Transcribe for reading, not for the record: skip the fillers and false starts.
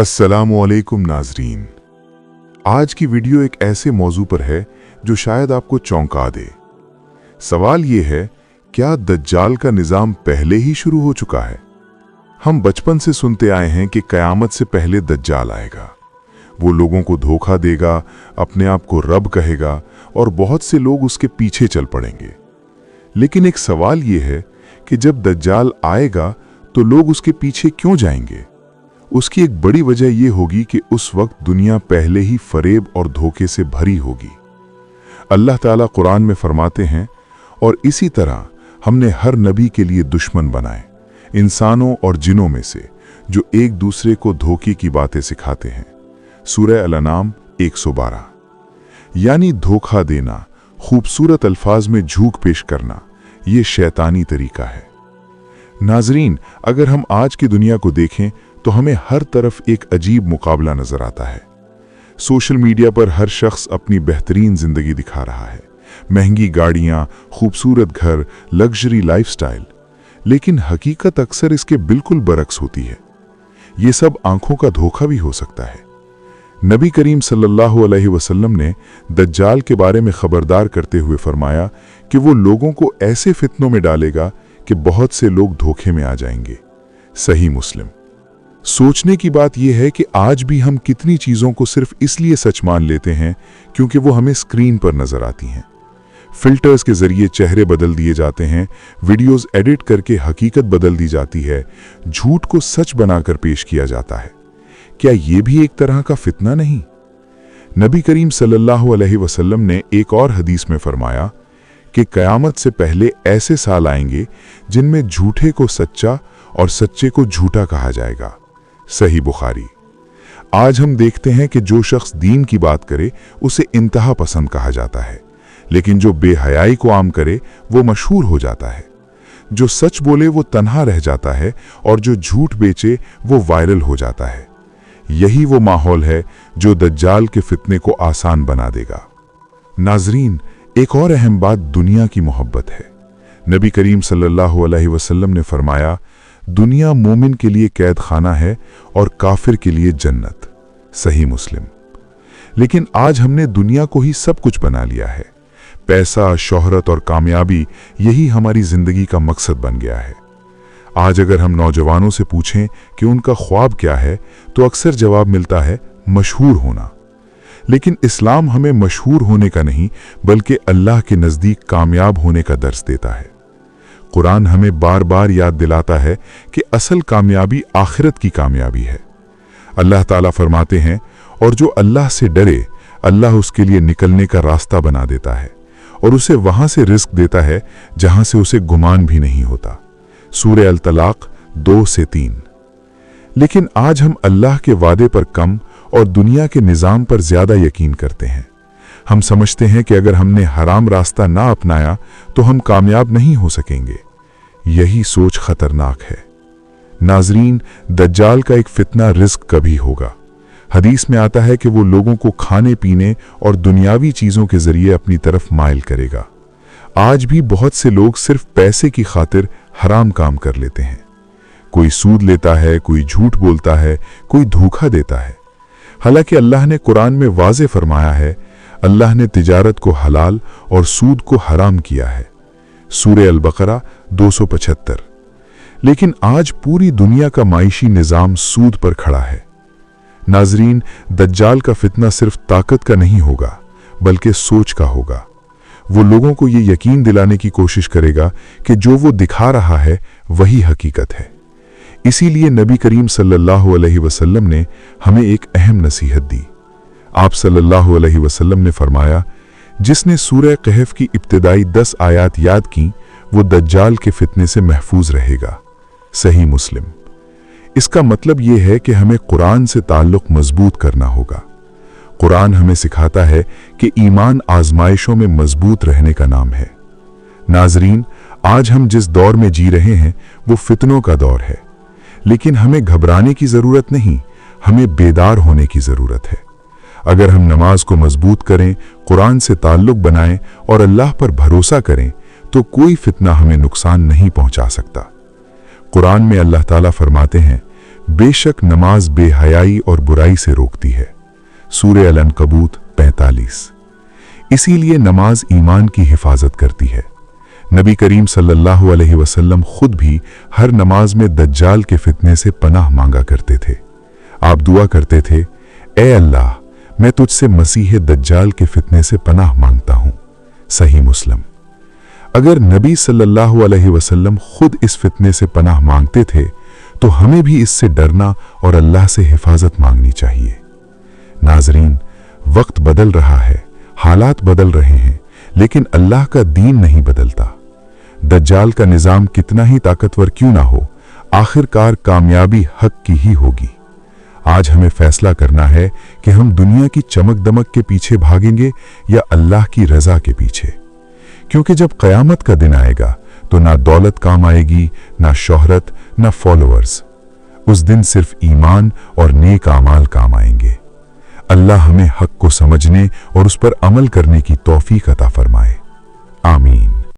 अस्सलामुअलैकुम नाजरीन। आज की वीडियो एक ऐसे मौजू पर है जो शायद आपको चौंका दे। सवाल ये है, क्या दज्जाल का निज़ाम पहले ही शुरू हो चुका है? हम बचपन से सुनते आए हैं कि क़यामत से पहले दज्जाल आएगा। वो लोगों को धोखा देगा, अपने आप को रब कहेगा और बहुत से लोग उसके पीछे चल पड़ेंगे। लेकिन एक सवाल ये है कि जब दज्जाल आएगा तो लोग उसके पीछे क्यों जाएंगे? उसकी एक बड़ी वजह यह होगी कि उस वक्त दुनिया पहले ही फरेब और धोखे से भरी होगी। अल्लाह ताला कुरान में फरमाते हैं, और इसी तरह हमने हर नबी के लिए दुश्मन बनाए, इंसानों और जिनों में से, जो एक दूसरे को धोखे की बातें सिखाते हैं। सूरह अल-अनाम 112। यानी धोखा देना, खूबसूरत अल्फाज में झूठ पेश करना, ये शैतानी तरीका है। नाजरीन, अगर हम आज की दुनिया को देखें तो हमें हर तरफ एक अजीब मुकाबला नजर आता है। सोशल मीडिया पर हर शख्स अपनी बेहतरीन जिंदगी दिखा रहा है, महंगी गाड़ियां, खूबसूरत घर, लग्जरी लाइफस्टाइल। लेकिन हकीकत अक्सर इसके बिल्कुल बरक्स होती है। ये सब आंखों का धोखा भी हो सकता है। नबी करीम सल्लल्लाहु अलैहि वसल्लम ने दज्जाल के बारे में खबरदार करते हुए फरमाया कि वो लोगों को ऐसे फितनों में डालेगा कि बहुत से लोग धोखे में आ जाएंगे। सही मुस्लिम। सोचने की बात यह है कि आज भी हम कितनी चीज़ों को सिर्फ इसलिए सच मान लेते हैं क्योंकि वो हमें स्क्रीन पर नजर आती हैं। फिल्टर्स के जरिए चेहरे बदल दिए जाते हैं, वीडियोस एडिट करके हकीकत बदल दी जाती है, झूठ को सच बनाकर पेश किया जाता है। क्या ये भी एक तरह का फितना नहीं? नबी करीम सल्लल्लाहु अलैहि वसल्लम ने एक और हदीस में फरमाया कि क़यामत से पहले ऐसे साल आएंगे जिनमें झूठे को सच्चा और सच्चे को झूठा कहा जाएगा। सही बुखारी। आज हम देखते हैं कि जो शख्स दीन की बात करे उसे इंतहा पसंद कहा जाता है, लेकिन जो बेहयाई को आम करे वो मशहूर हो जाता है। जो सच बोले वो तन्हा रह जाता है और जो झूठ बेचे वो वायरल हो जाता है। यही वो माहौल है जो दज्जाल के फितने को आसान बना देगा। नाजरीन, एक और अहम बात दुनिया की मोहब्बत है। नबी करीम सल्लल्लाहु अलैहि वसल्लम ने फरमाया, दुनिया मोमिन के लिए कैद खाना है और काफिर के लिए जन्नत। सही मुस्लिम। लेकिन आज हमने दुनिया को ही सब कुछ बना लिया है। पैसा, शोहरत और कामयाबी, यही हमारी जिंदगी का मकसद बन गया है। आज अगर हम नौजवानों से पूछें कि उनका ख्वाब क्या है तो अक्सर जवाब मिलता है मशहूर होना। लेकिन इस्लाम हमें मशहूर होने का नहीं बल्कि अल्लाह के नज़दीक कामयाब होने का दर्स देता है। कुरान हमें बार बार याद दिलाता है कि असल कामयाबी आखिरत की कामयाबी है। अल्लाह ताला फरमाते हैं, और जो अल्लाह से डरे अल्लाह उसके लिए निकलने का रास्ता बना देता है और उसे वहां से रिस्क देता है जहां से उसे गुमान भी नहीं होता। सूरह अल-तलाक 2-3। लेकिन आज हम अल्लाह के वादे पर कम और दुनिया के निज़ाम पर ज्यादा यकीन करते हैं। हम समझते हैं कि अगर हमने हराम रास्ता ना अपनाया तो हम कामयाब नहीं हो सकेंगे। यही सोच खतरनाक है। नाजरीन, दज्जाल का एक फितना रिस्क का भी होगा। हदीस में आता है कि वो लोगों को खाने पीने और दुनियावी चीजों के जरिए अपनी तरफ माइल करेगा। आज भी बहुत से लोग सिर्फ पैसे की खातिर हराम काम कर लेते हैं। कोई सूद लेता है, कोई झूठ बोलता है, कोई धोखा देता है। हालांकि अल्लाह ने कुरान में वाज़े फरमाया है, अल्लाह ने तिजारत को हलाल और सूद को हराम किया है। सूरह अल-बकरा 275। लेकिन आज पूरी दुनिया का माइशी निज़ाम सूद पर खड़ा है। नाजरीन, दज्जाल का फितना सिर्फ ताकत का नहीं होगा बल्कि सोच का होगा। वो लोगों को ये यकीन दिलाने की कोशिश करेगा कि जो वो दिखा रहा है वही हकीकत है। इसीलिए नबी करीम सल्लल्लाहु अलैहि वसल्लम ने हमें एक अहम नसीहत दी। आप सल्लल्लाहु अलैहि वसल्लम ने फरमाया, जिसने सूरह कहफ की इब्तिदाई 10 आयात याद की वो दज्जाल के फितने से महफूज रहेगा। सही मुस्लिम। इसका मतलब यह है कि हमें कुरान से ताल्लुक मजबूत करना होगा। कुरान हमें सिखाता है कि ईमान आजमाइशों में मजबूत रहने का नाम है। नाजरीन, आज हम जिस दौर में जी रहे हैं वो फितनों का दौर है, लेकिन हमें घबराने की जरूरत नहीं, हमें बेदार होने की जरूरत है। अगर हम नमाज को मजबूत करें, कुरान से ताल्लुक बनाएं और अल्लाह पर भरोसा करें तो कोई फितना हमें नुकसान नहीं पहुंचा सकता। कुरान में अल्लाह ताला फरमाते हैं, बेशक नमाज बेहयाई और बुराई से रोकती है। सूरह अल-अनकबूत 45। इसीलिए नमाज ईमान की हिफाजत करती है। नबी करीम सल्लल्लाहु अलैहि वसल्लम खुद भी हर नमाज में दज्जाल के फितने से पनाह मांगा करते थे। आप दुआ करते थे, ए अल्लाह, मैं तुझसे मसीह दज्जाल के फितने से पनाह मांगता हूं। सही मुस्लिम। अगर नबी सल्लल्लाहु अलैहि वसल्लम खुद इस फितने से पनाह मांगते थे तो हमें भी इससे डरना और अल्लाह से हिफाजत मांगनी चाहिए। नाजरीन, वक्त बदल रहा है, हालात बदल रहे हैं, लेकिन अल्लाह का दीन नहीं बदलता। दज्जाल का निजाम कितना ही ताकतवर क्यों ना हो, आखिरकार कामयाबी हक की ही होगी। आज हमें फैसला करना है कि हम दुनिया की चमक दमक के पीछे भागेंगे या अल्लाह की रजा के पीछे। क्योंकि जब क़यामत का दिन आएगा तो ना दौलत काम आएगी, ना शोहरत, ना फॉलोअर्स। उस दिन सिर्फ ईमान और नेक आमाल काम आएंगे। अल्लाह हमें हक को समझने और उस पर अमल करने की तौफीक अता फरमाए।